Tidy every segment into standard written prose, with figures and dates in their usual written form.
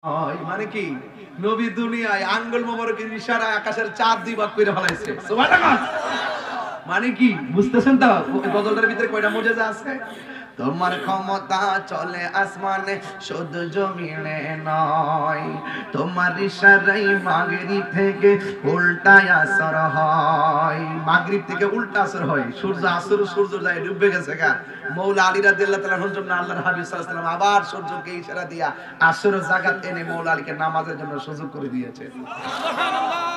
মানে কি নবী দুনিয়ায় আঙ্গুল মোবারকের ইশারায় আকাশের চাঁদ দুই ভাগ করে ফেলাইছে সুবহানাল্লাহ। মানে কি বুঝতেছেন তো গজলটার ভিতরে কয়টা মুজিজা আছে? তোমার ক্ষমতা চলে আসমানে শুধু জমিনে নয়, তোমার ইশারায় মাগরিব থেকে উল্টা আসর হয়। মাগরিব থেকে উল্টা আসর হয়, সূর্য যায় ডুবে গেছে গা। মৌলা আলী রাদিয়াল্লাহু তাআলার জন্য আল্লাহর হাবিব সাল্লাল্লাহু আলাইহি ওয়াসাল্লাম আবার সূর্যকে ইশারা দিয়া আসর জাকাত এনে মৌলা আলীকে নামাজের জন্য সুযোগ করে দিয়েছে। সুবহানাল্লাহ।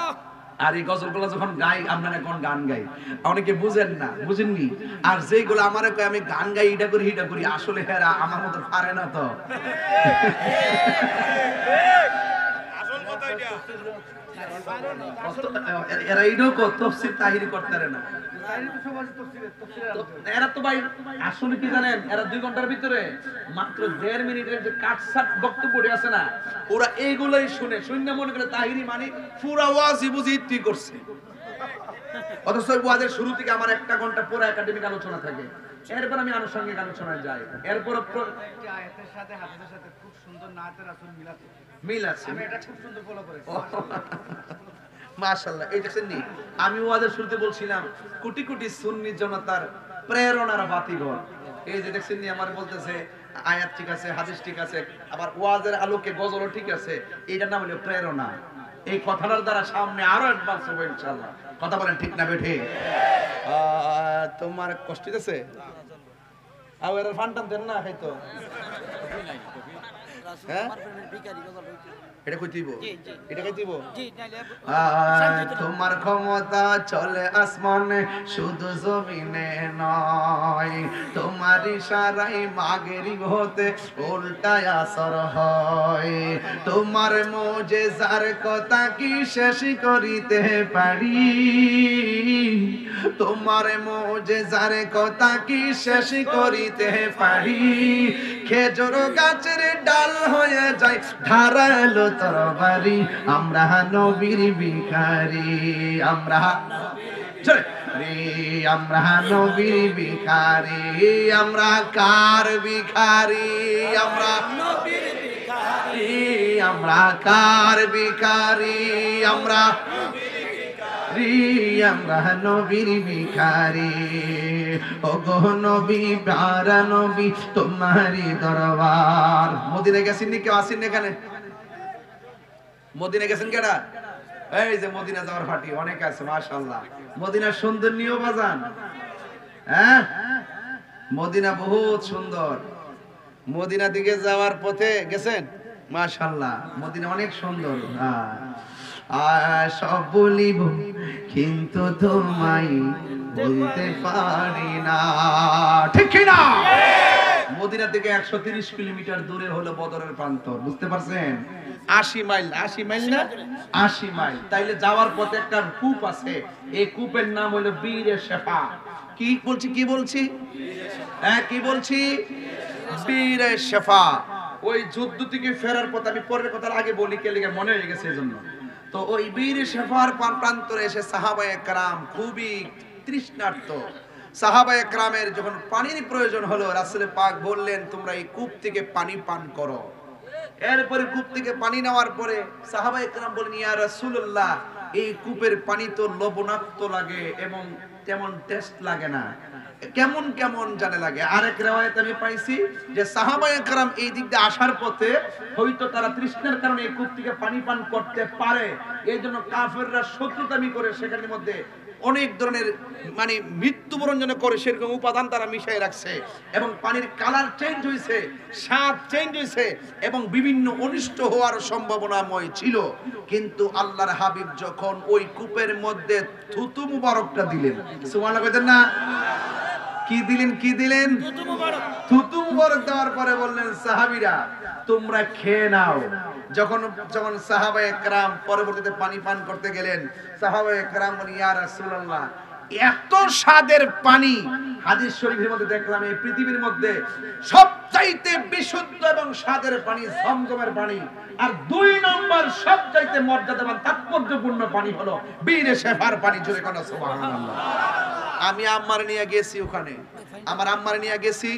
আর এই গজলগুলো যখন গাই, আপনারা কোন গান গাই অনেকে বুঝেন না, বুঝেননি। আর যেগুলো আমারে কয় আমি গান গাই এটা করি আসলে হেরা আমার মতো পারে না তো। আসল কথা এটা। এরা এইটাও তফসির তাহিরি করতে পারে না। এরা তো ভাই আসলে কি জানেন, এরা 2 ঘন্টার ভিতরে মাত্র 1.5 মিনিটের যে কাটছাট বক্তব্য আছে না, ওরা এইগুলাই শুনে মনে করে তাহিরি মানে পুরা ওয়াজি বুঝি ইতি করছে। অথচ ওয়াজের শুরু থেকে আমার 1 ঘন্টা পুরো একাডেমিক আলোচনা থাকে, এরপর আমি আনুষঙ্গিক আলোচনায় যাই। এরপর আয়াতের সাথে হাদিসের সাথে খুব সুন্দর নাতে রাসূল মিল আছে। আমি এটা খুব সুন্দর ফলো করেছি মাশাআল্লাহ। এই দেখছেন নি, আমি ওয়াজের শুরুতে বলছিলাম কোটি কোটি সুন্নি জনতার প্রেরণার বাতিঘর। এই যে দেখছেন নি, আমার বলতেছে আয়াত ঠিক আছে, হাদিস ঠিক আছে, আবার ওয়াজের আলোকে গজলও ঠিক আছে। এইটার নাম হলো প্রেরণা। এই কথাটার দ্বারা সামনে আরো অ্যাডভান্স হবে ইনশাআল্লাহ। কথা বলেন ঠিক না বেঠে? তোমার কষ্ট আছে আর এর ফান্টান দেন না হয়তো, হ্যাঁ এটা কই দিব, এটা কই দিব। তোমার ক্ষমতা চলে আসমানে শুধু জমিনে নয়, তোমার ইশারায় মাগরিব হতে উল্টা আসর হয়। তোমার মুজিজার কথা কি শেষ করিতে পারি, তোমার মুজিজার কথা কি শেষ করিতে পারি। খেজুর গাছের ডাল হয়ে যায় ধারালো তরবারি, আমরা নবীর ভিখারি, আমরা নবীর ভিখারি, আমরা কার ভিখারি, আমরা নবীর ভিখারি, আমরা কার ভিখারি, আমরা আমরা নবীর ভিখারি। ওগো নবী প্যারা নবী তোমারই দরবার। মদিনা গেছেন নি কেউ? আসেন এখানে? মদিনা গেছেন কেডা? এই যে মদিনা যাওয়ার পার্টি অনেক আছে মাশাআল্লাহ। মদিনার সুন্দর নিও বাজান, হ্যাঁ মদিনা বহুত সুন্দর। মদিনা দিকে যাওয়ার পথে গেছেন? মাশাআল্লাহ মদিনা অনেক সুন্দর। সব বলিব কিন্তু তোমায় বলতে পারি না, ঠিক কি না? মদিনা থেকে 130 কিলোমিটার দূরে হলো বদরের প্রান্তর, বুঝতে পারছেন? 80 মাইল, 80 মাইল না 80 মাইল। তাইলে যাওয়ার পথে একটা কূপ আছে, এই কূপের নাম হলো বীরে শেফা। কি বলছি কি বলছি, হ্যাঁ কি বলছি? বীরে শেফা। ওই যুদ্ধ থেকে ফেরার পথে, আমি পরের কথা আগে বলি কে লিগে মনে হয়ে গেছে এজন্য। তো ওই বীরে শেফার প্রান্তরে এসে সাহাবায়ে কেরাম খুবই তৃষ্ণার্ত। সাহাবায়ে কেরামের যখন পানির প্রয়োজন হলো, রাসূল পাক বললেন তোমরা এই কূপ থেকে পানি পান করো। এরপরে কূপ থেকে পানি নেওয়ার পরে সাহাবায়ে কেরাম বলেন ইয়া রাসূলুল্লাহ, এই কূপের পানি তো লবণাক্ত লাগে এবং তেমন টেস্ট লাগে না, কেমন কেমন জানে লাগে। আরেক riwayat আমি পাইছি যে সাহাবায়ে কেরাম এই দিক দিয়ে আসার পথে হয়তো তারা তৃষ্ণার কারণে এই কূপ থেকে পানি পান করতে পারে, এইজন্য কাফেররা শত্রুতামি করে সেখানের মধ্যে অনেক ধরনের মানে মৃত্যুবরণ যেন করে সেরকম উপাদান তারা মিশাই রাখছে, এবং পানির কালার চেঞ্জ হয়েছে, স্বাদ চেঞ্জ হয়েছে, এবং বিভিন্ন অনিষ্ট হওয়ার সম্ভাবনাময় ছিল। কিন্তু আল্লাহর হাবিব যখন ওই কূপের মধ্যে থুতু মুবারকটা দিলেন, সুবহানাল্লাহ কইতেন না? কি দিলেন, কি দিলেন? থুতু মুবারক দেওয়ার পরে বললেন সাহাবীরা তোমরা খেয়ে নাও। যখন সাহাবায়ে কেরাম পরবর্তীতে পানি পান করতে গেলেন, সাহাবায়ে কেরাম বলেন ইয়া রাসূলুল্লাহ, এত স্বাদের পানি হাদিস শরীফের মধ্যে দেখলাম এই পৃথিবীর মধ্যে সবচাইতে বিশুদ্ধ এবং স্বাদের পানি জমজমের পানি, আর 2 নম্বর সবচাইতে মর্যাদাবান তাৎপর্যপূর্ণ পানি হলো বীরে শেফার পানি। জোরে কোন সুবহানাল্লাহ। আমি আম্মার নিয়ে গেছি ওখানে, আমার আম্মার নিয়ে গেছি,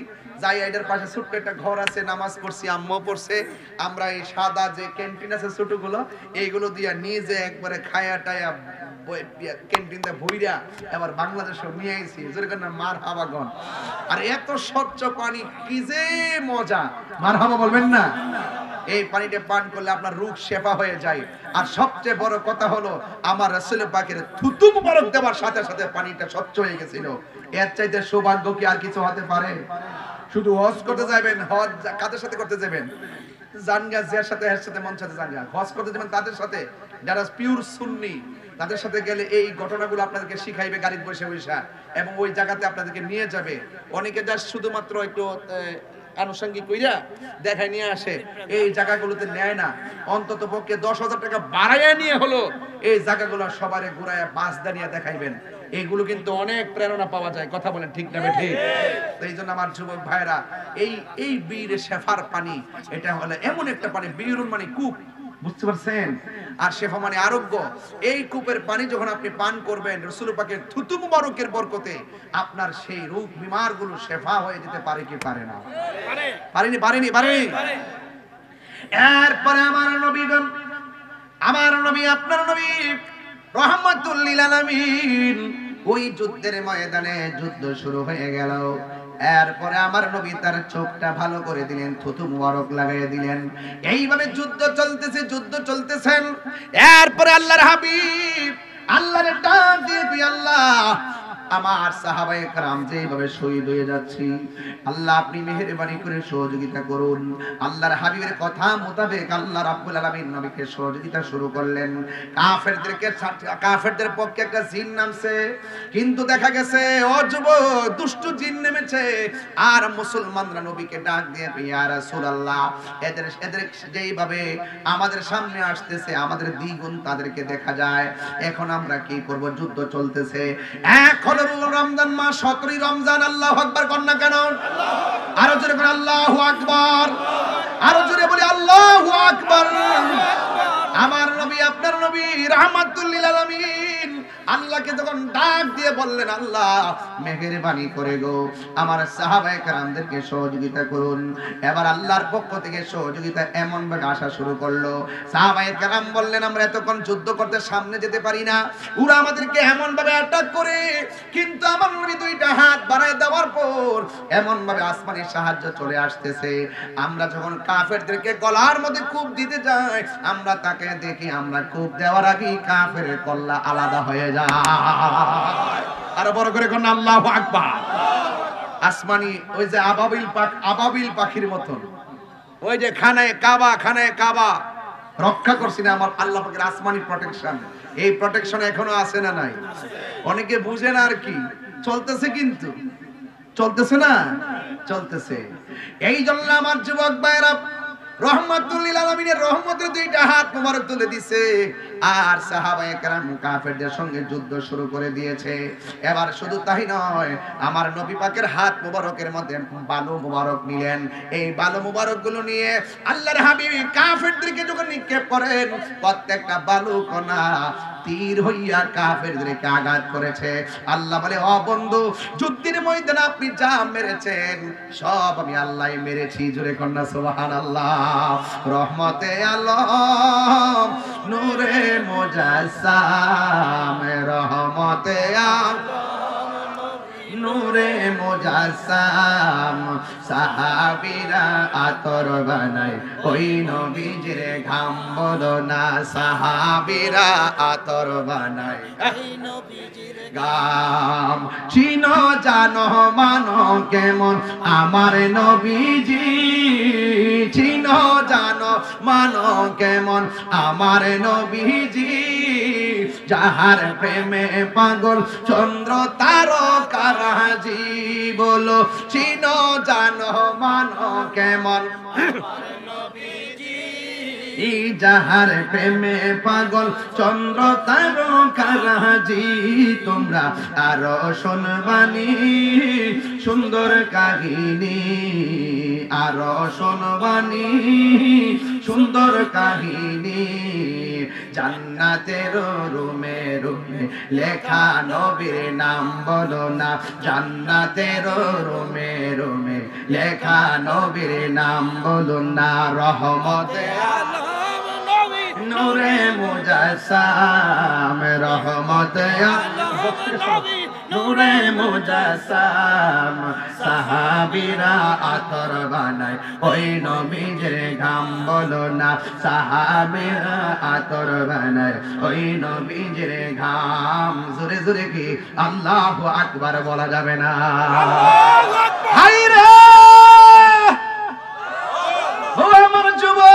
যাই এটার পাশে ছোট্ট একটা ঘর আছে, নামাজ পড়ছি, আম্মু পড়ছে। আমরা এই সাদা যে ক্যান্টিন আছে ছোটগুলো, এইগুলো দিয়া নিজে একবারে খায়া টায়া ক্যান্টিনটা ভইরা এবার বাংলাদেশে নিয়ে আইছি, যেরকম মার হাবাগন। আর এত স্বচ্ছ পানি, কি যে মজা, মার হাবা বলবেন না? এই পানিটা পান করলে আপনার রোগ শেফা হয়ে যায়। আর সবচেয়ে বড় কথা হলো, আমার রাসূল পাকের থুতু মুবারক দেওয়ার সাথে সাথে পানিটা স্বচ্ছ হয়ে গেছিল। এর চাইতে সৌভাগ্য কি আর কিছু হতে পারে? শুধু হজ করতে যাবেন, হজ কাদের সাথে করতে যাবেন? জানগা যার সাথে এর সাথে মন সাথে জানগা। হজ করতে যাবেন তাদের সাথে যারা পিওর সুন্নি, তাদের সাথে গেলে এই ঘটনাগুলো আপনাদেরকে শিখাইবে গাড়িতে বসে বসে, এবং ওই জায়গাতে আপনাদেরকে নিয়ে যাবে। অনেকে জাস্ট শুধুমাত্র একটু আনুষঙ্গিক কইরা দেখায় নিয়ে আসে, এই জায়গাগুলোতে নেয় না। অন্তত পক্ষে 10,000 টাকা বাড়াইয়া নিয়ে হলো এই জায়গাগুলো সবারে ঘুরায় বাস দাঁড়িয়ে দেখাইবেন। এইগুলো কিন্তু অনেক প্রেরণা পাওয়া যায়। কথা বলেন ঠিক না বেঠিক? তো এই জন্য আমার যুবক ভাইরা, এই বীর শেফার পানি, এটা হলো এমন একটা পানি, বীরুন মানে কূপ, বুঝতে পারছেন? আর শেফা মানে আরোগ্য। এই কূপের পানি যখন আপনি পান করবেন, রাসূল পাকের থুতু মুবারকের বরকতে আপনার সেই রোগ বিমারগুলো শেফা হয়ে যেতে পারে কি পারে না? পারেনি, পারেনি, পারেনি। এরপরে আমার নবীগণ, আমার নবী, আপনার নবী রাহমাতুল লিল আলামিন, ওই যুদ্ধের ময়দানে যুদ্ধ শুরু হয়ে গেল। এরপরে আমার নবী তার চোখটা ভালো করে দিলেন, থুতু মুবারক লাগাইয়া দিলেন। এইভাবে যুদ্ধ চলতেছে, যুদ্ধ চলতেছেন। এরপরে আল্লাহর হাবিব আল্লাহর ডাক দিয়ে, আল্লাহ, আমার সাহাবায়ে কেরাম যেভাবে শহীদ হয়ে যাচ্ছি, আল্লাহ আপনি মেহেরবানি করে সহযোগিতা করুন। আল্লাহর হাবিবের কথা মোতাবেক আল্লাহ রাব্বুল আলামিন নবীকে সহযোগিতা শুরু করলেন। কাফেরদের পক্ষে একটা জিন নামছে, কিন্তু দেখা গেছে অযুবক দুষ্ট জিন নেমেছে। আর মুসলমানরা নবীকে ডাক দিয়ে, ইয়া রাসূলুল্লাহ, এদের যেইভাবে আমাদের সামনে আসতেছে, আমাদের দ্বিগুণ তাদেরকে দেখা যায়। এখন আমরা কি করব? যুদ্ধ চলতেছে, এখন রমজান মাস, 17 রমজান। আল্লাহু আকবার কর না কেন? আরো জোরে করে আল্লাহু আকবার, আরো জোরে বলি আল্লাহু আকবার। আমার নবী, আপনার নবী রাহমাতুল লিল আলামিন আল্লাহকে যখন ডাক দিয়ে বললেন, আল্লাহ মেহেরবানি করে গো আমার সাহাবায়ে কেরামদেরকে সহযোগিতা করুন। এবার আল্লাহর পক্ষ থেকে সহযোগিতা এমন ভাবে আসা শুরু করলো, সাহাবায়ে কেরাম বললেন, আমরা এতক্ষণ যুদ্ধ করতে সামনে যেতে পারি না, ওরা আমাদেরকে এমন ভাবে অ্যাটাক করে। কিন্তু আমার নবী দুইটা হাত বাড়ায় দেওয়ার পর এমন ভাবে আসমানি সাহায্য চলে আসতেছে। আমরা যখন কাফেরদেরকে গলার মধ্যে কূপ দিতে যাই, আমরা তাকে দেখি, আমরা কূপ দেওয়ার আগে কাফের কল্লা আলাদা হয়ে যায়। আরো বড় করে কোন আল্লাহু আকবার। আসমানি ওই যে আবাবিল পাখির মতন, ওই যে খানায় কাবা রক্ষা করছি না আমার আল্লাহ পাকের আসমানি প্রোটেকশন। এই প্রোটেকশন এখনো আছে না নাই? অনেকে বুঝে না আর কি, চলতেছে, কিন্তু চলতেছে না, চলতেছে। এই জন্য আমার যুবক ভাইরা রহমাতুল লিল আলামিনের রহমতের দুইটা হাত মোবারক তুলে দিয়েছে, আর সাহাবায়ে কেরাম কাফেরদের সঙ্গে যুদ্ধ শুরু করে দিয়েছে। এবার শুধু তাই নয়, আমার নবী পাকের হাত মোবারকের মধ্যে বালু মোবারক নিলেন। এই বালু মোবারক গুলো নিয়ে আল্লাহর হাবিব কাফেরদেরকে যখন নিক্ষেপ করেন, প্রত্যেকটা বালু কণা তীর হইয়া কাফেরদেরকে আঘাত করেছে। আল্লাহ বলে, ও বন্ধু, যুদ্ধের ময়দানে আপনি যা মেরেছেন সব আমি আল্লাহই মেরেছি। জোরে কন্যা সুবহানাল্লাহ। রহমতে আলম নূরে মুজাসসাম, রহমতে আলম নূরে মুজাসসাম, সাহাবীরা আতর বানায় ওই নবীজির ঘাম বলো না, সাহাবীরা আতর বানায় ওই নবীজির গাম। চিনো জানো মানো কেমন আমার নবীজি, চিনো জানো মানো কেমন আমার নবীজি, যাহার প্রেমে পাগল চন্দ্র তারকারাজি। বলো চিনো জানো মানো কেমন যাহার প্রেমে পাগল চন্দ্র তারকারাজি। তোমরা আরো শুনবানি সুন্দর কাহিনী, আরো শুনবানি সুন্দর কাহিনী জান্নাতের রুমে রুমে লেখা নবীর নাম বলো না জান্নাতের রুমে রুমে লেখা নবীর নাম বলো না রহমতে আলম নবী নূরে মুজাসসাম রহমতে আলম নবী নূরে মুজাসসাম সাহাবীরা আতর বানায় ওই নবীর ঘাম বলো না সাহাবীরা আতর বানায় ওই নবীর ঘাম জোরে জোরে কি আল্লাহু আকবার বলা যাবে না আল্লাহু আকবার হায়রে ও আমার যুবক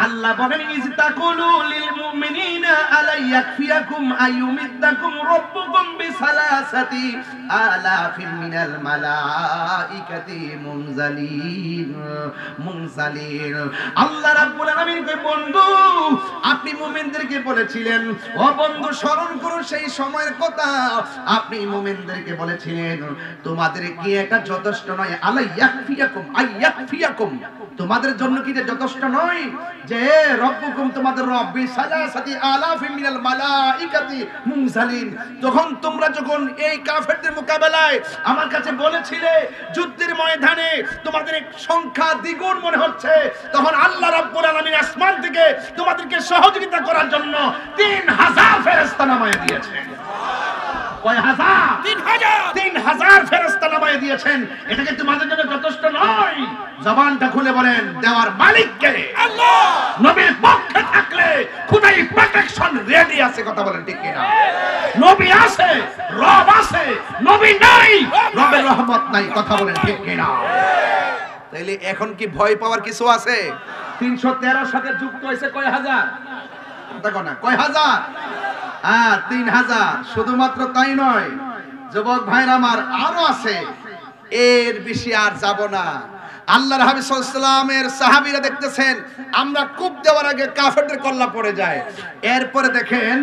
আল্লাহ বলেন ইজতাকুলু লিল মুমিনিনা আলা ইয়াকফিয়াকুম আইয়ুমিদ্দাকুম রাব্বুকুম বিসালাসাতি আলাফিন মিনাল মালাইকাতি মুনজালিন আল্লাহ রাব্বুল আলামিন কই বন্ধু আপনি মুমিনদেরকে বলেছিলেন ও বন্ধু স্মরণ করো সেই সময়ের কথা আপনি মুমিনদেরকে বলেছিলেন তোমাদের কি এটা যথেষ্ট নয় আলা ইয়াকফিয়াকুম আইয়াকফিয়াকুম তোমাদের জন্য কি যথেষ্ট নয় যে রব্বুকুম তোমাদের রব বিসালাসাতি আলাফিন মিনাল মালাইকাতি মুনজালিন তোমরা যখন এই কাফেরদের মোকাবেলায় আমার কাছে বলেছিলে যুদ্ধের ময়দানে তোমাদের সংখ্যা দ্বিগুণ মনে হচ্ছে তখন আল্লাহ রাব্বুল আলামিন আসমান থেকে তোমাদেরকে সহযোগিতা করার জন্য 3000 ফেরেশতা নামায়ে দিয়েছেন কয় হাজার 3000 ফেরেশতা নামায়ে দিয়েছেন এটা কি তোমাদের জন্য যথেষ্ট নয় জবানটা খুলে বলেন দেওয়ার মালিক কে আল্লাহ নবীর পক্ষে থাকলে খোদাই প্রোটেকশন রেডি আছে কথা বলেন ঠিক কিনা নবী আছে রব আছে নবী নাই রবের রহমত নাই কথা বলেন ঠিক কিনা তাইলে এখন কি ভয় পাওয়ার কিছু আছে 313 সাথে যুক্ত হয়েছে কয় হাজার দেখো না কয় হাজার 3000 শুধুমাত্র তাই নয় যুবক ভাইরা আমার আরো আছে এর বেশি আর যাব না আল্লাহর হাবিব সাল্লাল্লাহু আলাইহি ওয়াসাল্লামের সাহাবীরা দেখতেছেন আমরা কূপ দেওয়ার আগে কাফেরদের কল্লা পড়ে যায় এরপরে দেখেন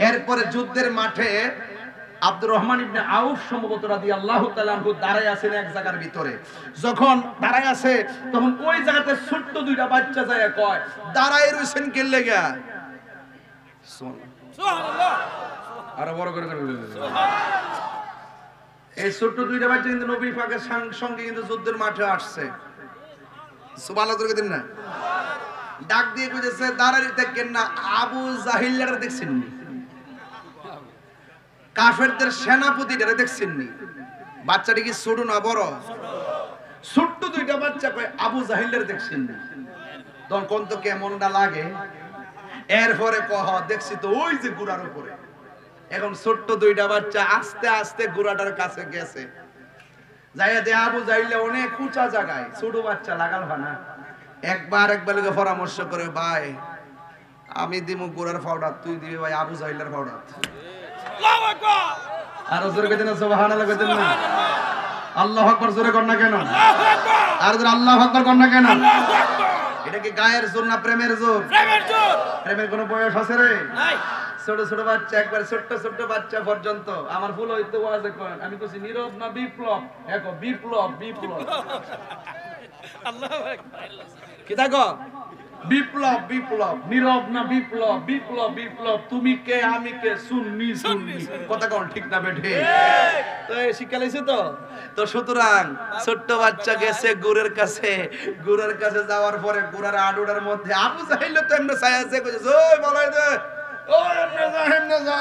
এরপরে যুদ্ধের মাঠে আব্দুর রহমান ইবনে আউফ সম্ভবত রাদিয়াল্লাহু তাআলা আনহু দাঁড়ায় আছেন এক জায়গার ভিতরে যখন দাঁড়ায় আছে তখন ওই জায়গাতে ছোট্ট দুইটা বাচ্চা যায় কয় দাঁড়ায় রইছেন কে লাগা সুবহানাল্লাহ আরো বড় করে এই ছোট্ট দুইটা বাচ্চা কিন্তু নবী পাকের সঙ্গে কিন্তু যুদ্ধের মাঠে আসছে সুবহানাল্লাহ করে দিন না ডাক দিয়ে কইতেছে দাঁড়াই দেখেন না আবু জাহিলরা দেখছেন নি কাফেরদের সেনাপতিরা দেখছেন নি বাচ্চাটি কি ছোট না বড় ছোট্ট দুইটা বাচ্চা কয় আবু জাহিলরা দেখছেন নি তখন কোন তো কেমনটা লাগে এরপরে কহ দেখছি তো ওই যে গুড়ার উপরে এখন ছোট্ট দুইটা বাচ্চা আস্তে আস্তে গুড়াটার কাছে গেছে যাইয়া দে আবু জাহিল অনেক উঁচা জায়গায় ছোট বাচ্চা লাগাল না একবার লোকে পরামর্শ করে ভাই আমি দিমু গুড়ার পাউডার তুই দিবি ভাই আবু জাহিলের পাউডার আল্লাহু আকবার আর জোরে কইতেন সুবহানাল্লাহ কইতেন না আল্লাহু আকবার জোরে কর না কেন আল্লাহু আকবার আর জোরে আল্লাহু আকবার কর না কেন আল্লাহু আকবার এটা কি গায়ের জোর না প্রেমের জোর প্রেমের জোর প্রেমের কোনো বয়স আছে রে নাই ছোট ছোট বাচ্চা একবার ছোট বাচ্চা পর্যন্ত আমার ভুল হইতে ওয়াজে করেন আমি কইছি নীরব না বিপ্লব দেখো বিপ্লব আল্লাহু আকবার কি দেখো বিপ্লব নীরব না বিপ্লব তুমি কে আমি কে সুন্নি কথা কোন ঠিক না বেঠে তো এই শিক্ষা লাইছে তো সুতরাং ছোট্ট বাচ্চা গেছে গুরের কাছে যাওয়ার পরে গুরার আডুডার মধ্যে আবু জাহিল তো এমনি ছায়াছে কইছে ওই বলাই দে ওই এমনে যা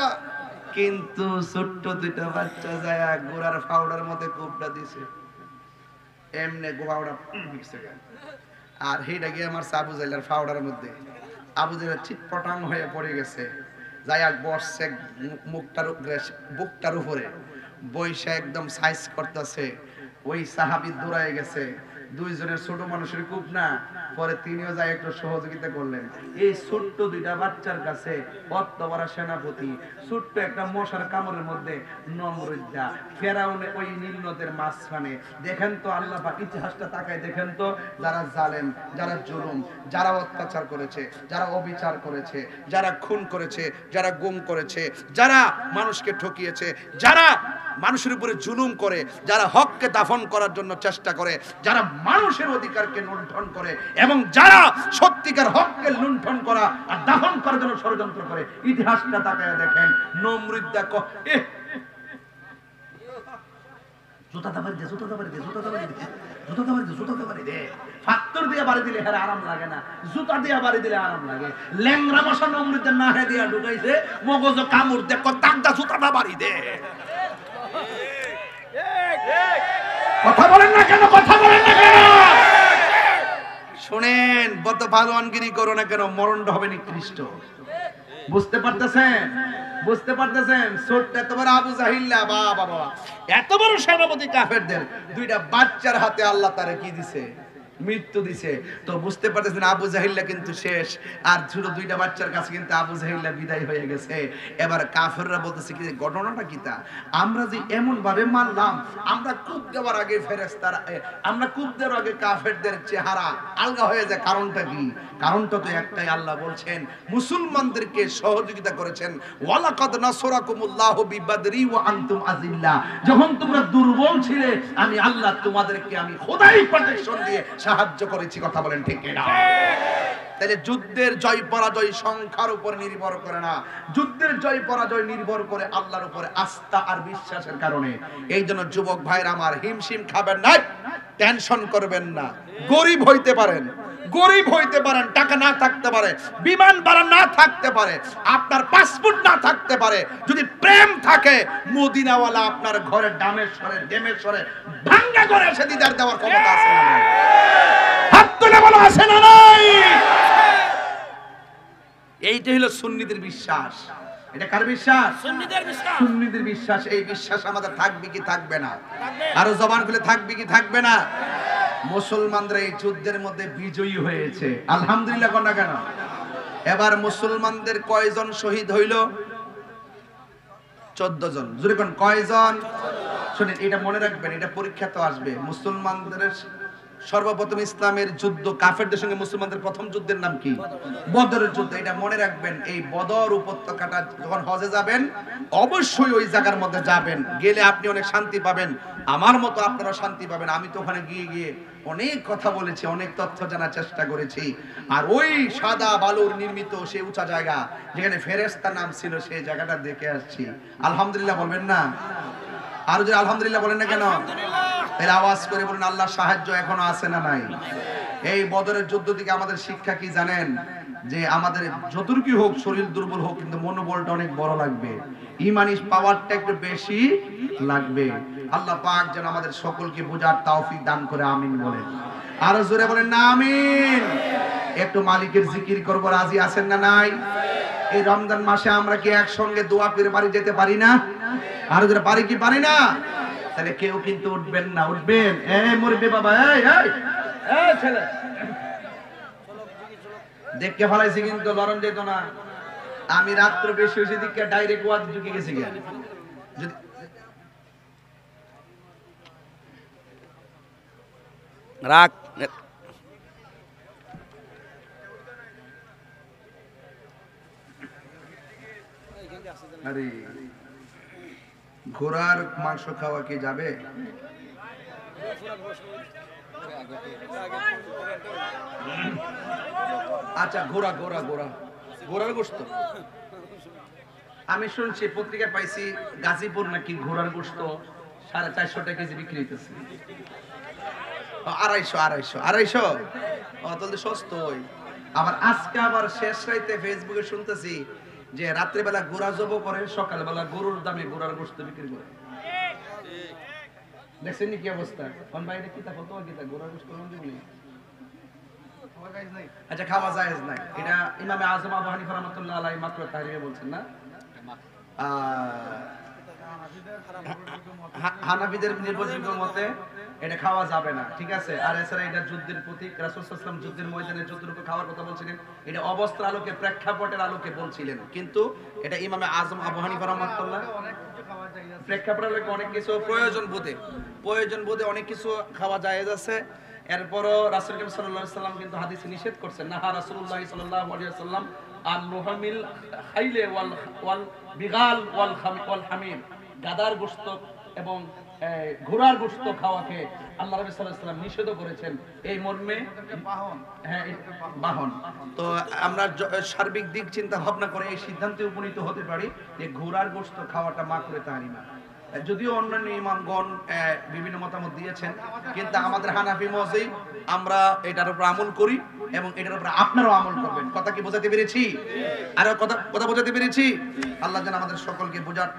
কিন্তু ছোট্ট দুইটা বাচ্চা যায় গুরার পাউডার মধ্যে কূপটা দিছে এমনে গোয়াওড়া মিক্সে গেল আর হেটা গিয়ে আমার আবু জাহিলের পাউডারের মধ্যে আবু জাহিল চিটপটাং হয়ে পড়ে গেছে যাইয়া বসছে বুকটার উপরে বইসা একদম সাইজ করতেছে ওই সাহাবী দৌড়ায় গেছে দুইজনের ছোট মানুষের কূপ না পরে তিনিও যায় একটু সহযোগিতা করলেন এই ছোট্ট দুইটা বাচ্চার কাছে অত্তবরা সেনাপতি ছোট্ট একটা মশার কামড়ের মধ্যে নমরুদ্দা ফেরাউনে ওই নীল নদের মাঝখানে দেখেন তো আল্লাহ পাক ইতিহাসটা তাকায় দেখেন তো যারা জালেম যারা জুলুম যারা অত্যাচার করেছে যারা অবিচার করেছে যারা খুন করেছে যারা গুম করেছে যারা মানুষকে ঠকিয়েছে যারা মানুষের উপরে জুলুম করে, যারা হককে দাফন করার জন্য চেষ্টা করে, যারা মানুষের অধিকারকে লুণ্ঠন করে এবং যারা সত্যিকার হককে লুণ্ঠন করা আর দাফন করার জন্য ষড়যন্ত্র করে। ইতিহাসটা তাকায় দেখেন, নমরুদ্দা জুতাটা বাড়ি দে, জুতাটা বাড়ি দে, জুতাটা বাড়ি দে, জুতাটা বাড়ি দে, জুতাটা বাড়ি দে। ফাত্তর দিয়ে বাড়ি দিলে হের আরাম লাগে না, জুতা দিয়ে বাড়ি দিলে আরাম লাগে। ল্যাংরা মশা নমরুদ্দের নাহে দিয়া ঢুকাইছে, মগজ কামড় দে, তাকদা জুতাটা বাড়ি দে। কথা বলেন না কেন, কথা বলেন না কেন? শুনেন, বত ভালোয়ানগিরি করো না কেন, মরণটা হবে নিকৃষ্ট। বুঝতে পারতেছেন? বুঝতে পারতেছেন? ছোট্ট এত বড় আবু জাহিল্লা, বাবা বাবা, এত বড় সেনাপতি কাফেরদের দুইটা বাচ্চার হাতে আল্লাহ তারে কি দিছে? মৃত্যু দিছে। তো বুঝতে পারতেছেন আবু জাহিল্লা কিন্তু শেষ, আর ছোট দুইটা বাচ্চার কাছে কিন্তু আবু জাহিল্লা বিদায় হয়ে গেছে। এবার কাফেররা বলতেছে কি ঘটনাটা কিতা, আমরা যে এমন ভাবে মারলাম, আমরা কূপ দেওয়ার আগে ফেরেশতারা, আমরা কূপ দেওয়ার আগে কাফেরদের চেহারা আলগা হয়ে যায়। কারণটা কি? কারণটা তো একটাই, আল্লাহ বলছেন মুসলমানদেরকে সহযোগিতা করেছেন, ওয়ালাকাদ নাসরাকুমুল্লাহু বিবাদরি ওয়া আনতুম আযিল্লা। যখন তোমরা দুর্বল ছিলে, আমি আল্লাহ তোমাদেরকে আমি খোদাই প্রোটেকশন দিয়ে সাহায্য করেছি। কথা বলেন ঠিক কিনা? তাহলে যুদ্ধের জয় পরাজয় সংখ্যার উপর নির্ভর করে না, যুদ্ধের জয় পরাজয় নির্ভর করে আল্লাহর উপরে আস্থা আর বিশ্বাসের কারণে। এই জন্য যুবক ভাইরা আমার, হিমশিম খাবেন না, টেনশন করবেন না। গরিব হইতে পারেন, গরিব হইতে পারেন, টাকা না থাকতে পারে, বিমান ভাড়া না থাকতে পারে, আপনার পাসপোর্ট না থাকতে পারে, যদি প্রেম থাকে, মদিনাওয়ালা আপনার ঘরে ডামেশ্বরে ডেমেশ্বরে ভাঙ্গা করে এসে দিদার দেওয়ার ক্ষমতা আছে না? হাত তুলে বলো, আছে না নাই? এইটা হলো সুন্নিদের বিশ্বাস। এটা কার বিশ্বাস? সুন্নিদের বিশ্বাস। সুন্নিদের বিশ্বাস। এই বিশ্বাস আমাদের থাকবে কি থাকবে না? আরো জবান খুলে থাকবে কি থাকবে না? মুসলমানরা এই যুদ্ধের মধ্যে বিজয়ী হয়েছে, আলহামদুলিল্লাহ। কোন না কেন? এবার মুসলমানদের কয়জন শহীদ হইল? 14 জন। জোরে কোন কয়জন? শুনেন, এটা মনে রাখবেন, এটা পরীক্ষা তো আসবে। মুসলমানদের সর্বপ্রথম ইসলামের যুদ্ধ, কাফেরদের সঙ্গে মুসলমানদের প্রথম যুদ্ধের নাম কি? বদরের যুদ্ধ। এটা মনে রাখবেন। এই বদর উপত্যকাটা যখন হজে যাবেন, অবশ্যই ওই জায়গার মধ্যে যাবেন। গেলে আপনি অনেক শান্তি পাবেন, আমার মতো আপনারা শান্তি পাবেন। আমি তো ওখানে গিয়ে গিয়ে অনেক কথা বলেছি, অনেক তথ্য জানার চেষ্টা করেছি। আর ওই সাদা বালুর নির্মিত সেই উঁচা জায়গা যেখানে ফেরেশতা নাম ছিল, সেই জায়গাটা দেখে আসছি। আলহামদুলিল্লাহ বলবেন না? আর যদি আলহামদুলিল্লাহ বলেন না কেন? এর আওয়াজ করে বলেন, আল্লাহর সাহায্য এখনো আছে না নাই? এই বদরের যুদ্ধ থেকে আমাদের শিক্ষা কি জানেন? যে আমাদের যতটুকু হোক, শরীর দুর্বল হোক, কিন্তু মনোবলটা অনেক বড় লাগবে, ইমানি পাওয়ারটা একটু বেশি লাগবে। আল্লাহ পাক যেন আমাদের সকলকে বোঝার তৌফিক দান করে, আমিন বলেন। আরো জোরে বলেন না আমিন। একটু মালিকের জিকির করব, রাজি আছেন না নাই? এই রমজান মাসে আমরা কি একসঙ্গে দোয়া করে বাড়ি যেতে পারি না? আর যারা পারি কি পারি না? তাহলে কেউ কিন্তু উঠবেন না, উঠবেন। এই মুরব্বি বাবা, এই এই এই ছেলে দেখকে ফলাইছি, কিন্তু লরণ যেত না। আমি রাত্র বেশি হয়েছে দিকে ডাইরেক্ট ওয়াজ ঢুকে গেছি। যদি রাখ আরে ঘোড়ার মাংস খাওয়া কি যাবে? আচ্ছা, ঘোড়া ঘোড়া ঘোড়া ঘোড়ার গোশত আমি শুনছি, পত্রিকা পাইছি, গাজীপুর নাকি ঘোড়ার গোশত 450 টাকা কেজি বিক্রি হইতেছে। 250 তাহলে সস্তাই। আবার আজকে আবার শেষ রাইতে ফেসবুকে শুনতেছি যে রাত্রিবেলা ঘোড়া জব করে, সকালবেলা গরুর দামে ঘোড়ার গোশত বিক্রি করে। দেখছেন কি অবস্থা? কোন বাইরে কি তা কত কি তা ঘোড়ার গোশত কোন দিবনি? আচ্ছা, খাওয়া জায়েজ নাই। এটা ইমামে আযম আবু হানিফা রাহমাতুল্লাহ আলাইহি মাকরুহ তাহরিমে বলছেন না? হানাফিদের নির্ভরযোগ্য মতে এটা খাওয়া যাবে না, ঠিক আছে। আর এছাড়া এটা যুদ্ধের প্রতীক। রাসূল সাল্লাল্লাহু আলাইহি ওয়াসাল্লাম যুদ্ধের ময়দানে যতটুকু খাওয়ার কথা বলছিলেন, এটা অবস্থার আলোকে, প্রেক্ষাপটের আলোকে বলছিলেন। কিন্তু এটা ইমামে আযম আবু হানিফা রাহমাতুল্লাহ প্রেক্ষাপটের আলোকে অনেক কিছু প্রয়োজন বোধে অনেক কিছু খাওয়া জায়েজ আছে। এরপরও রাসূল করিম সাল্লাল্লাহু আলাইহি ওয়াসাল্লাম কিন্তু হাদিসে নিষেধ করছেন। নাহা রাসূলুল্লাহ সাল্লাল্লাহু আলাইহি ওয়াসাল্লাম আন লুহামিল খাইলে ওয়াল বিগাল ওয়াল হামির, গাদার গোশত এবং ঘোড়ার গোশত খাওয়াকে আল্লাহ রাব্বুল সাল্লাল্লাহু আলাইহি ওয়াসাল্লাম নিষেধ করেছেন। এই মর্মে হ্যাঁ বাহন। তো আমরা সার্বিক দিক চিন্তা ভাবনা করে এই সিদ্ধান্তে উপনীত হতে পারি যে ঘোড়ার গোশত খাওয়াটা মাকরুহে তাহরিমা। যদিও অন্যান্য ইমামগণ বিভিন্ন মতামত দিয়েছেন, কিন্তু আমাদের হানাফি মযহাব আমরা এটার উপর আমল করি এবং এটার উপর আপনারাও আমল করবেন। কথা কি বোঝাতে পেরেছি? আর কথা বোঝাতে পেরেছি? আল্লাহ যেন আমাদের সকলকে বোঝার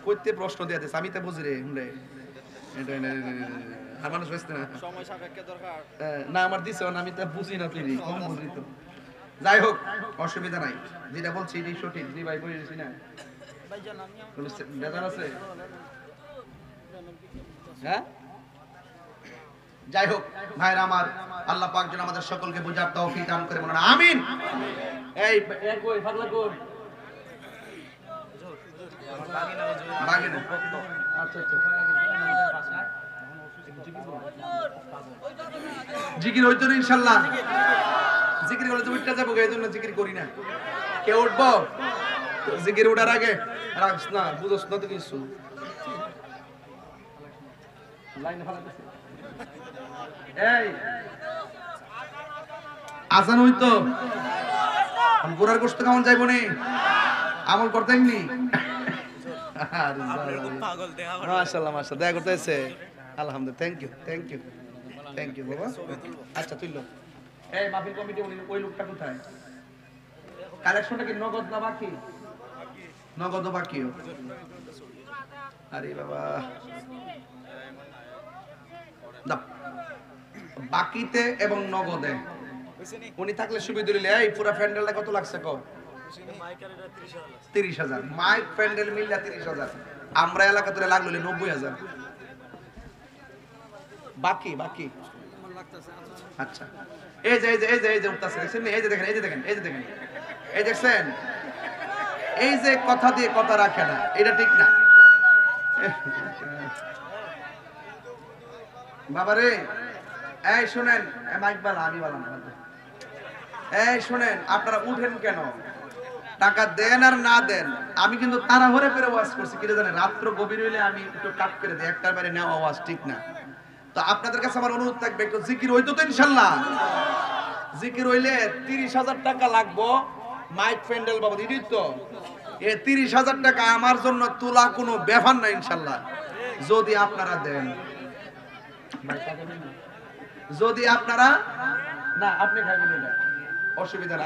কইতে প্রশ্ন দিয়ে দিয়েছে, আমি তো বুঝি রে আর মানুষ বুঝতে না সময় সাপেক্ষে দরকার না আমার দিছে না, আমি তো বুঝি না, তুই কম বুঝি তো। যাই হোক, অসুবিধা নাই, যেটা বলছি এটাই সঠিক। জি ভাই বুঝেছি না বেজার আছে? হ্যাঁ, যাই হোক ভাইরা আমার, আল্লাহ পাক যেন আমাদের সকলকে বুঝার তৌফিক দান করে, বলেন আমিন। এই কই পাগলা কই বাগে না? আচ্ছা আচ্ছা, জিকির হইতো না ইনশাআল্লাহ। জিকির করলে তো উঠতে যাবো, এই জন্য জিকির করি না। কে উঠবো? জিকির উঠার আগে রাখস না, বুঝছ না তো কিছু। এই আজান হইতো, গোড়ার গোশত কেমন যাইব নি? আমল করতেন নি? মাশাআল্লাহ মাশাআল্লাহ, দেখা করতেছে। আলহামদুলিল্লাহ, থ্যাংক ইউ বাবা। আচ্ছা তুইলো। এই মাহফিল কমিটি ওই লোকটা কোথায়? কালেকশনটা কি নগদ না বাকি? নগদ বাকি। আরে বাবা, বাকিতে এবং নগদে উনি থাকলে সুবিধা হইলে। এই পুরো প্যান্ডেলটা কত লাগছে কো? 30,000। মাইক প্যান্ডেল মিললা 30,000। আমরা এলাকা ধরে লাগলো 90,000 বাকি। আচ্ছা, এই যে উঠতেছে, দেখছেন? এই যে দেখেন, এই দেখছেন? এই যে কথা দিয়ে কথা রাখে না, এটা ঠিক না বাবারে। এই শুনেন, মাইক বালা আমি বালা না। এই শুনেন, আপনারা উঠেন কেন? টাকা দেন আর না দেন, আমি কিন্তু তাড়াহুড়ো করে ওয়াজ করছি, কি জানেন? রাত্র গভীর হইলে আমি একটু কাট করে দিই, একটার বাইরে নেওয়া ওয়াজ ঠিক না। তো আপনাদের কাছে আমার অনুরোধ থাকবে, একটু জিকির হইতো তো ইনশাআল্লাহ। জিকির হইলে 30,000 টাকা লাগবো মাইক প্যান্ডেল বাবদ, দিদি তো। এই 30,000 টাকা আমার জন্য তোলা কোনো ব্যাপার না ইনশাআল্লাহ, যদি আপনারা দেন। যদি আপনারা না, আপনি খাইবেন এটা অসুবিধা না।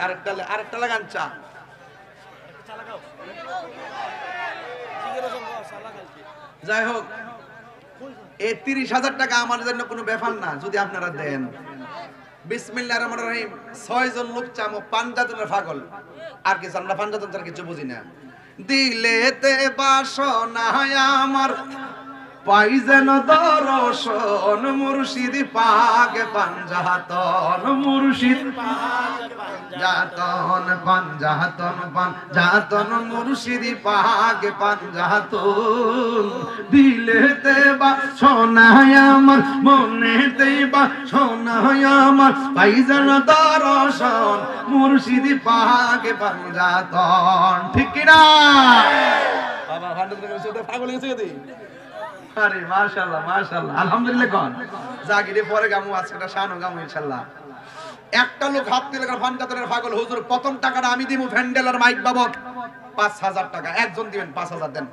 আরেকটা লাগান চা। যাই হোক, এই 30,000 টাকা আমার জন্য কোনো ব্যাপার না, যদি আপনারা দেন। বিসমিল্লাহির রহমানির রহিম। 6 জন লোক চামো, পাঞ্জাতনের পাগল, আর কিছু আমরা পাঞ্জাতন তার কিছু বুঝি না। দিলেতে বাসনা আমার পাই যেন দর্শন, মুর্শিদ পাক পাঞ্জাতন, মুর্শিদ পাঞ্জাতন, মুর্শিদ পাক পাঞ্জাতন। দিলেতে বাসনা আমার, মনেতে বাসনা আমার, পাই যেন দর্শন, মুর্শিদ পাক পাঞ্জাতন। ঠিক কি না বাবা? পাগল হয়েছে দি। আরে মাশাআল্লাহ মাশাআল্লাহ, আলহামদুলিল্লাহ। কোন জাগিরে পরে গামু, আজকেটা শানও গামু ইনশাআল্লাহ। একটা লোক হাত দিলে ফানকাতনের পাগল, হুজুর প্রথম টাকাটা আমি দিমু ভ্যান্ডেল আর মাইক বাবদ 5,000 টাকা। একজন দিবেন 5,000 দেন।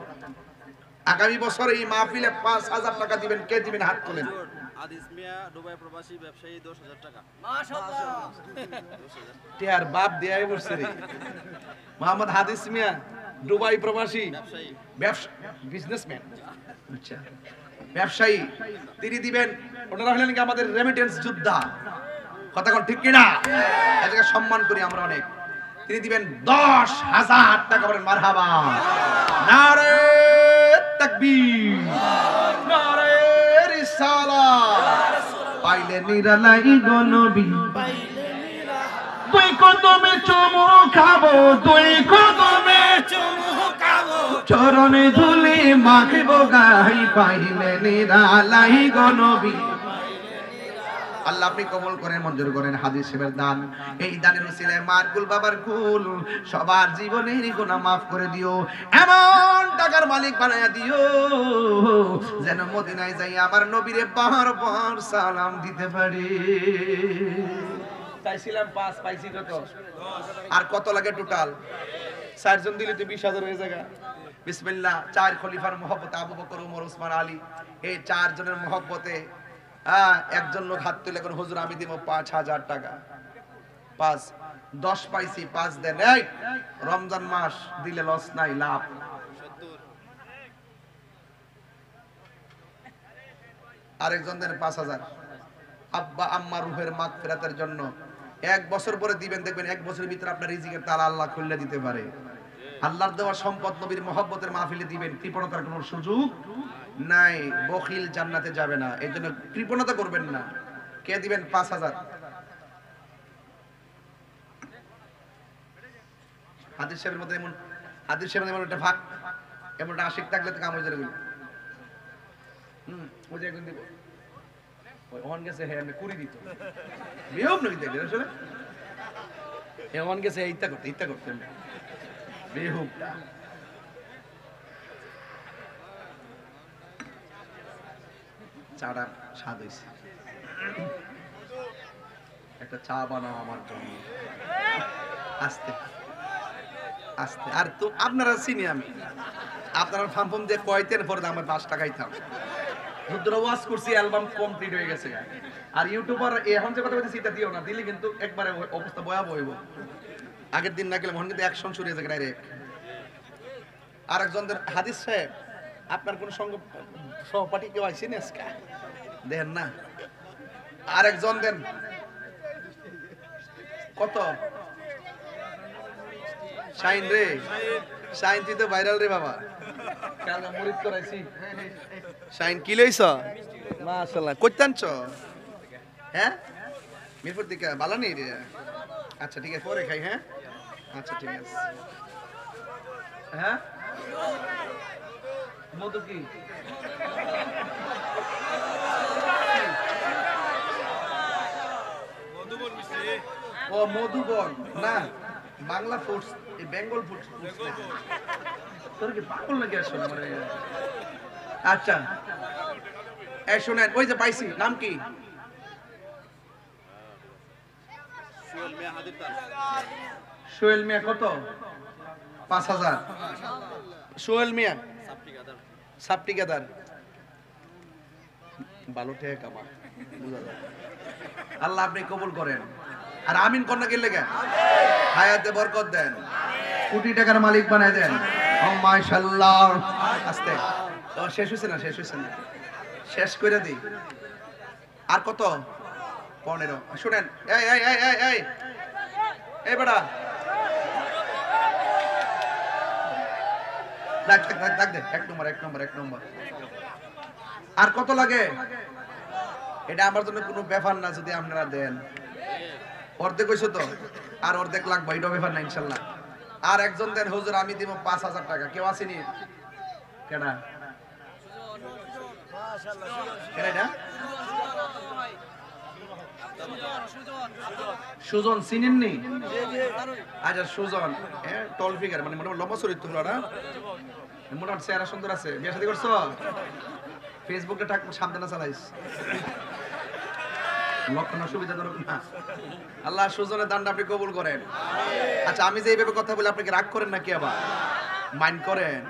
আগামী বছর এই মাহফিলে 5,000 টাকা দিবেন। কে দিবেন? হাত তোলেন। আদিস মিয়া দুবাই প্রবাসী ব্যবসায়ী 10,000 টাকা। মাশাআল্লাহ, টিয়ার বাপ দেয়াই বসছে রে। মোহাম্মদ হাদিস মিয়া দুবাই প্রবাসী বিজনেসম্যান, আচ্ছা ব্যবসায়ী, তিনি দিবেন। ওনারা হলেন কি আমাদের রেমিটেন্স যোদ্ধা। কথা কোন ঠিক কিনা? এটাকে সম্মান করি আমরা অনেক। তিনি দিবেন 10,000 টাকা। বলেন মারহাবা, নারে তাকবীর, নারে রিসালাত। পাইলে নিরালাই গো নবী, তুই কদমে চুমু খাবো, তুই কদমে চুমু খাবো, চরণে ধুলি মাখবো গাই। পাইলে নিরালাই গো নবী, আল্লাহ আপনি কবুল করেন, মঞ্জুর করেন হাদিস শরীফের দান। এই দানের উসিলায় মারকুল বাবার কুল সবার জীবনের গুনাহ মাফ করে দিও, এমন টাকার মালিক বানায়া দিও যেন মদিনায় যাই আমার নবীরে বারবার সালাম দিতে পারি। চাইছিলাম 5, পাইছি কত? আর কত লাগে টোটাল? 4 জন দিলে তো 20,000 হয়ে যায়। বিসমিল্লাহ। 4 খলিফার মহব্বতে আবু বকর, ওমর, ওসমান, আলী, এই 4 জনের মহব্বতে একজন লোক হাত তুলে কোন হুজুর আমি দিব 5,000 টাকা। 5, 10 পাইছি, 5 দেন। এই রমজান মাস দিলে লস নাই, লাভ। আরেকজন দেন 5,000 আব্বা আম্মা রুহের মাগফিরাতের জন্য। 1 বছর পরে দিবেন, দেখবেন 1 বছরের ভিতরে আপনার রিজিকের তালা আল্লাহ খুলে দিতে পারে। আল্লাহর দেওয়া সম্পদ নবীর মহব্বতের মাহফিলে দিবেন, কৃপণতার কোনো সুযোগ নাই। বখিল জান্নাতে যাবে না, এই জন্য কৃপণতা করবেন না। কে দিবেন? 5,000। হাদিস সাহেবের মধ্যে এমন, হাদিস সাহেবের এমন একটা ভাগ, এমন একটা আশিক থাকলে তো কাম হয়ে যাবে। ওই যে একজন দিব, ওই ওখান গেছে হ্যাঁ আমি কুড়ি দিত বিয়োগ নাকি দেখলেন আসলে এমন গেছে ইত্যা করতেন বেহুবটা। চাটা স্বাদ হয়েছে, একটা চা বানাও আমার জন্য আস্তে আস্তে। আর তো আপনারা চিনি আমি, আপনারা ফাম্পম দিয়ে কয়তেন পরে আমার 5 টাকাই থাম রুদ্র ওয়াজ করছি, অ্যালবাম কমপ্লিট হয়ে গেছে। আর ইউটিউবার এখন যে কথা বলছি সেটা দিও না, দিলে কিন্তু একবারে অবস্থা ভয়াবহ হইব। আগের দিন না গেলে মনে কিন্তু অ্যাকশন শুরু হয়ে যাবে ডাইরেক্ট। আরেকজনদের হাদিস সাহেব, আপনার কোন সহপাঠী কেউ আইসেনি আজকে? দেন না। আরেকজন দেন কত? শাইন রে, শাইন তুই তো ভাইরাল রে বাবা, কালকে মুরিদ করাইছি। শাইন কি লইছ? মাশাআল্লাহ। কইতে আনছো? হ্যাঁ মিরপুর থেকে ভালো নেই রে। আচ্ছা ঠিক আছে, পরে খাই। হ্যাঁ আচ্ছা ঠিক আছে। হ্যাঁ মধু কি? ও মধুবন না, বাংলা ফুডস, এই বেঙ্গল ফুডস। তোর কি পাগল নাকি আসলে মানে? আচ্ছা এই শুনেন, ওই যে পাইছি, নাম কি? সোহেল মিয়া। কত? 5,000। সোহেল মিয়া সাপটি গাদার ভালো ঠেক কামা, বুঝা যায়। আল্লাহ আপনি কবুল করেন, আর আমিন কন্যা কে লেগে হায়াতে বরকত দেন, কোটি টাকার মালিক বানায় দেন। ও মাশাআল্লাহ। আস্তে শেষ হয়েছে না? শেষ হয়েছে না? শেষ করে দিই। আর কত? 15। শুনেন, এই এই এই এই এই এই বেটা দেখ দে, 1 নম্বর 1 নম্বর 1 নম্বর। আর কত লাগে? এটা আমার জন্য কোনো ব্যাপার না যদি আপনারা দেন। অর্ধেক হইছো তো, আর অর্ধেক লাগবে, এটা ব্যাপার না ইনশাআল্লাহ। আর একজন দেন, হুজুর আমি দিব 5,000 টাকা। কেউ আসেনি? কেডা কেডা? সুজন চিনেননি? আচ্ছা সুজন, টল ফিগার, মানে মোটামুটি লম্বা শরীর তোমরা না, মোটামুটি চেহারা সুন্দর আছে। বিয়ে শাদী করছো? ফেসবুকটা থাক সাবধানে চালাইস, লক্ষণ সুবিধা ধরো না। আল্লাহ সুজনের দানটা আপনি কবুল করেন। আচ্ছা আমি যে এইভাবে কথা বলে আপনাকে রাগ করেন নাকি আবার মাইন্ড করেন?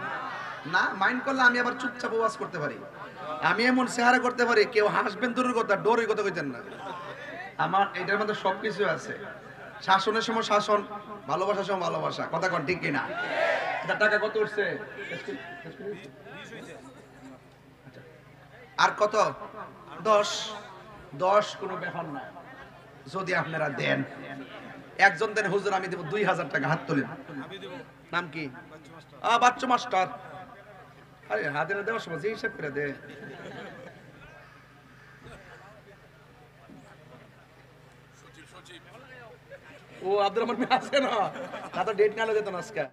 না, মাইন্ড করলে আমি আবার চুপচাপ ওয়াজ করতে পারি, আমি এমন চেহারা করতে পারি, কেউ হাসবেন দূরের কথা, ডোরই কথা কইতেন না। আমার এটার মধ্যে সবকিছু আছে। শাসনের সময় শাসন, ভালোবাসার সময় ভালোবাসা। কথা কন ঠিক কিনা? টাকা কত উঠছে? আর কত? 10। 10 কোনো ব্যাপার না যদি আপনারা দেন। একজন দেন, হুজুর আমি দেব 2,000 টাকা। হাত তোলেন। নাম কি? বাচ্চু মাস্টার। আরে হাতে না দেওয়ার সময় যে হিসাব করে দে। ও আব্দুর রহমান আছে না, তা তো ডেট না যেত না আজকে।